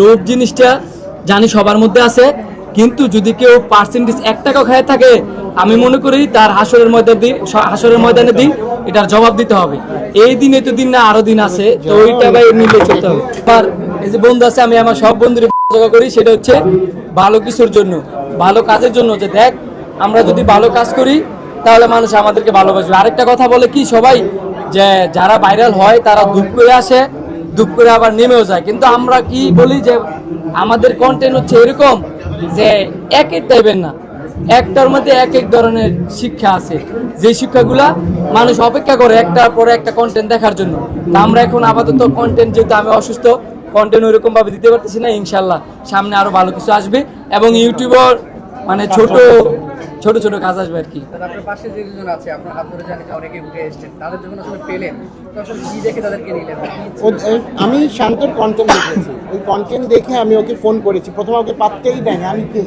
লোভ জিনিসটা জানি সবার মধ্যে আছে, কিন্তু যদি কেউ পার্সেন্টেজ 1 টাকাও খায় থাকে, আমি মনে করি তার হাসরের ময়দানে দিন এটার জবাব দিতে হবে। এই দিনে তো দিন না, আরো দিন আছে, তো ওইটা ভাই মিলে চলতে হবে। আর এই যে বন্ধু আছে, আমি আমার সব বন্ধুদের করি, সেটা হচ্ছে ভালো কিছুর জন্য, ভালো কাজের জন্য, যে দেখ আমরা যদি ভালো কাজ করি তাহলে মানুষ আমাদেরকে ভালোবাসবে। আরেকটা কথা বলে কি সবাই, যে যারা ভাইরাল হয় তারা দুঃখ করে আসে, দুঃখ করে আবার নেমেও যায়, কিন্তু আমরা কি বলি যে আমাদের কন্টেন্ট হচ্ছে এরকম যে এক এক টাইপের না, একটার মধ্যে এক এক ধরনের শিক্ষা আছে, যে শিক্ষাগুলা মানুষ অপেক্ষা করে একটার পরে একটা কন্টেন্ট দেখার জন্য। তা আমরা এখন আপাতত কন্টেন্ট, যেহেতু আমি অসুস্থ, কন্টেন্ট ওইরকম ভাবে দিতে পারতেছি না, ইনশাল্লাহ সামনে আরো ভালো কিছু আসবে এবং ইউটিউবার মানে ছোট ছোট কাজ আসবে আর কি। আপনার পাশে যে দুজন আছে, আপনার হাত ধরে জানি অনেকে উঠে এসেছেন, তাদের যখন আসলে পেলেন তখন কি দেখে তাদেরকে নিলেন? আমি শান্তর কন্টেন্ট দেখেছি, ওই কন্টেন্ট দেখে আমি ওকে ফোন করেছি। প্রথমে ওকে পাত্তাই দেয়নি, আমি কে,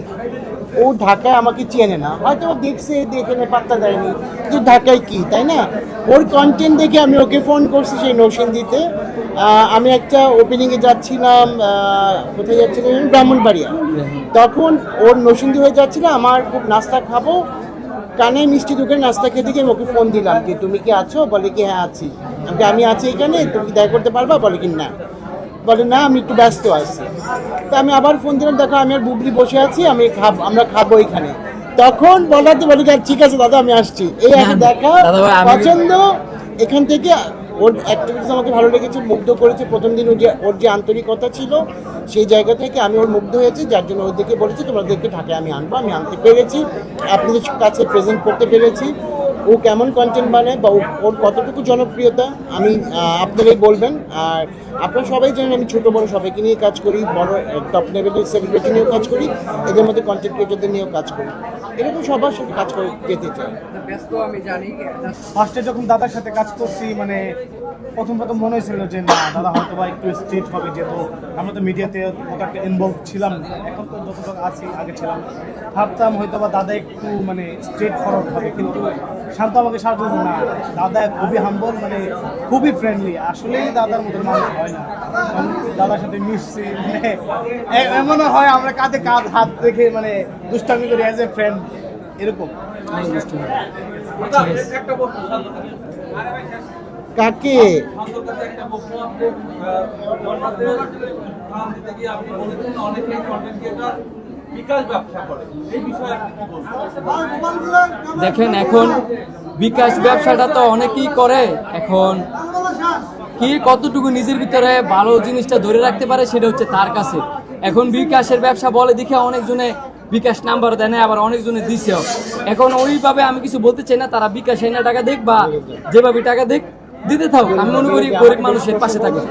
ও ঢাকায় আমাকে চেনে না, হয়তো ও দেখছে, দেখে পাত্তা দেয়নি, কিন্তু ঢাকায় কি, তাই না? ওর কন্টেন্ট দেখে আমি ওকে ফোন করছি সেই নরসিংদীতে। আমি একটা ওপেনিংয়ে যাচ্ছিলাম, কোথায় যাচ্ছিলাম, ব্রাহ্মণবাড়িয়া। তখন ওর নরসিংদী হয়ে যাচ্ছিল, আমার খুব নাস্তা খাবো, কানে মিষ্টি দোকানে নাস্তা খেতে গিয়ে ওকে ফোন দিলাম যে তুমি কি আছো, বলে কি হ্যাঁ আছি। আমি আছি এখানে, তুমি কি দেখা করতে পারবা, বলে কি না, বলে না আমি একটু ব্যস্ত আছি। তা আমি আবার ফোন দিলাম, দেখো আমি আর বুবলি বসে আছি, আমরা খাবো এখানে। তখন বলাতে বলে ঠিক আছে দাদা আমি আসছি, এই একটা দেখা পছন্দ। এখান থেকে ওর অ্যাক্টিভিটিস আমাকে ভালো লেগেছে, মুগ্ধ করেছে। প্রথম দিন ওর যে আন্তরিকতা ছিল, সেই জায়গা থেকে আমি ওর মুগ্ধ হয়েছি, যার জন্য ওর দেখে বলেছি তোমাদেরকে ঢাকায় আমি আনবো। আমি আনতে পেরেছি, আপনাদের কাছে প্রেজেন্ট করতে পেরেছি। ও কেমন কন্টেন্ট বানায় বা ওর কতটুকু জনপ্রিয়তা আমি আপনারাই বলবেন। আর আপনারা সবাই জানেন আমি ছোটো বড়ো সবাইকে নিয়ে কাজ করি, বড় টপ লেভেলের সেলিব্রিটি নিয়েও কাজ করি, এদের মধ্যে কন্টেন্ট ক্রিয়েটরদের নিয়েও কাজ করি। এরকম সবার সাথে কাজ করে যেতে চাই। ব্যস্ত আমি জানি। ফার্স্টে যখন দাদার সাথে কাজ করছি, মানে প্রথম মনে হয়েছিল যে না দাদা হয়তো বা একটু স্ট্রেট হবে, যেহেতু আমরা তো মিডিয়াতে অত একটা ইনভলভ ছিলাম না, এখন তো যতটুকু আছি আগে ছিলাম, ভাবতাম হয়তো বা দাদা একটু মানে স্ট্রেট ফরওয়ার্ড হবে, কিন্তু শান্ত আমাকে সাহায্য করবে না। দাদা খুবই হাম্বল, মানে খুবই ফ্রেন্ডলি, আসলেই দাদার মতো মানুষ হয় না। দাদার সাথে মিশছি, মানে এমনও হয় আমরা কাঁধে কাঁধ হাত রেখে মানে দুষ্টামি করি অ্যাজ এ ফ্রেন্ড, এরকম। কাকে দেখেন, এখন বিকাশ ব্যবসাটা তো অনেকেই করে, এখন কি কতটুকু নিজের ভিতরে ভালো জিনিসটা ধরে রাখতে পারে সেটা হচ্ছে তার কাছে। এখন বিকাশের ব্যবসা বলে দেখে অনেকজনে বিকাশ নাম্বার দেয় না, আবার অনেকজনে দিছেও। এখন ওইভাবে আমি কিছু বলতে চাই না, তারা বিকাশ এনে টাকা দেখ বা যেভাবে টাকা দেখ দিতে থাক, আমি মনে করি গরিব মানুষের পাশে থাকবে।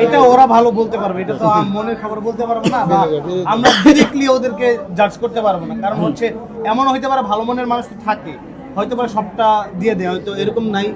এটা ওরা ভালো বলতে পারবে, এটা তো মনের খবর বলতে পারবো না, বা আমরা ডিরেক্টলি ওদেরকে জাজ করতে পারবো না। কারণ হচ্ছে এমন হইতে পারে ভালো মনের মানুষ তো থাকে, হয়তো বা সবটা দিয়ে দেয়, হয়তো এরকম নাই।